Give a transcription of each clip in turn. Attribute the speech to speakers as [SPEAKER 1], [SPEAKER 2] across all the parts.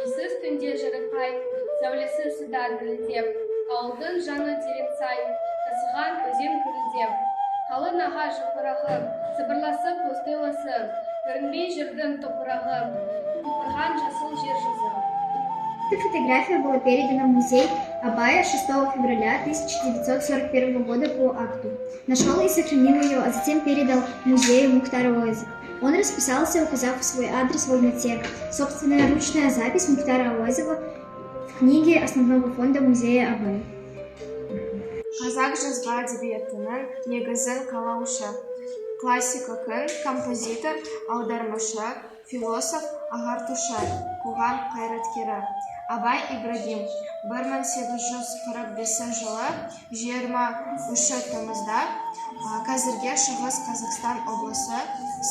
[SPEAKER 1] Сыз түнде жырықай, сәулесі сыда дірілдеп, ауылдың жаны тереңсай, тасыған өзен күрілдеп. Қалың ағаш жапырағы, сыбырласып көстелесі, көрінбей жүрдің топырағы, құлпырған жасыл жер жүзі.
[SPEAKER 2] Эта фотография была передана в музей Абая 6 февраля 1941 года по акту. Нашел и сохранил ее, а затем передал музею Мухтара Ойза. Он расписался, указав свой адрес в Алмате. Собственная ручная запись Мухтара Ойзова в книге основного фонда музея Абая.
[SPEAKER 3] Қазақ жазба әдебиетінің негізін қалаушы, классик ақын, композитор, аудармашы, философ, ағартушы, қоғам қайраткері Абай Ибрагим 1845 жылы 23 тамызда қазірге Шығыс Қазақстан облысы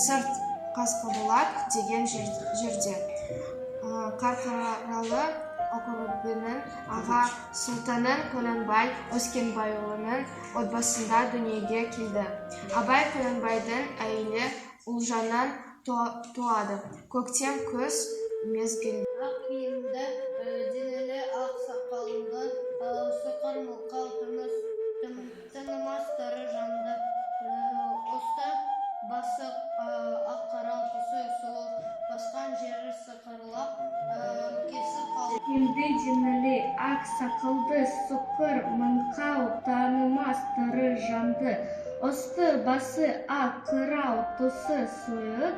[SPEAKER 3] Сырт Қасқабұлақ деген жерде Қарқаралы округінің аға сұлтаны Қөленбай Өскенбайұлының отбасында дүниеге келді. Абай Қөленбайдың әйелі Ұлжаннан туады. Көктем күз мезгілі.
[SPEAKER 4] Ақ киімді, денелі ақ сақалынды, соқыр мылқау тынымас тірі жанды, ұсты басы ақ қара түсі сұлу, басқан жері сықырлап, кесіп қалды.
[SPEAKER 1] Киімді денелі ақ сақалды, соқыр мылқау танымас тірі жанды, ұсты басы ақ қара түсі сұлу,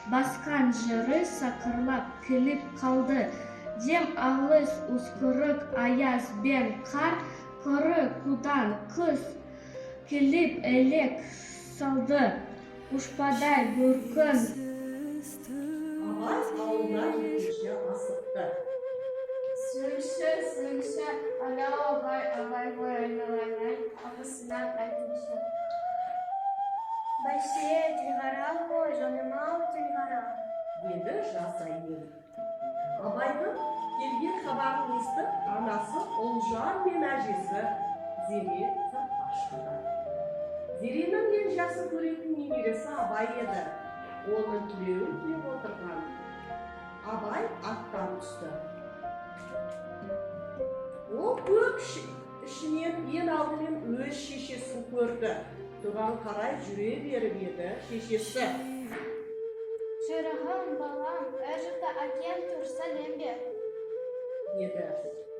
[SPEAKER 1] басқан жері сақырлап келіп қалды. Дем алыс ұскырық аяз бен қар, көрі құдан күз келіп әлек салды. Ұшпадай бүркін.
[SPEAKER 5] Абай ауылына жеткенше асықты.
[SPEAKER 1] Сүйінші, ала абай ғой айналайын, апасынан айтыншы.
[SPEAKER 2] Бәсе, телғара ғой, жаным-ау телғара.
[SPEAKER 5] Деді жас әйел. Абайдың келген хабарын естіп, анасы Ұлжан мен әжесі Зере сыртқа шықты. Зеренің ең жақсы көретін немересі Абай еді. Оның тілеуін тілеп отырған. Абай аттан түсті. Ол көп ішінен ең алдымен өз шешесін көрді. Соған қарай жүре беріп еді шешесі.
[SPEAKER 4] Шырағым, балам, әр жақта әкем тұр, сәлем бер.
[SPEAKER 5] Деді.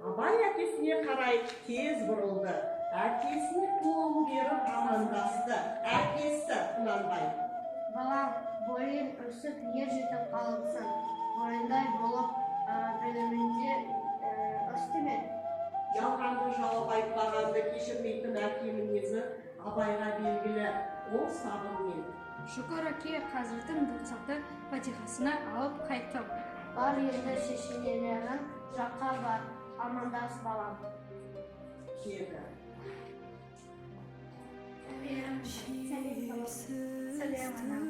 [SPEAKER 5] Абай әкесіне қарай тез бұрылды. Әкесіне қолын беріп амандасты. Әкесі Құнанбай.
[SPEAKER 4] Балам, бойын өсіп ер жетіп қалыпсың. Бойындай болып білімінде өсті ме?
[SPEAKER 5] Жалғанды жауап айтпағанды кешірмейтін әке мінезі Абайға белгілі. Ол сабырмен.
[SPEAKER 1] Шүкір әке, қазірдің рұқсаты фатихасына алып қайттым.
[SPEAKER 4] Бар енді шешелерің жаққа бар, амандас балам.
[SPEAKER 5] Деді.
[SPEAKER 2] Сәлем, анам.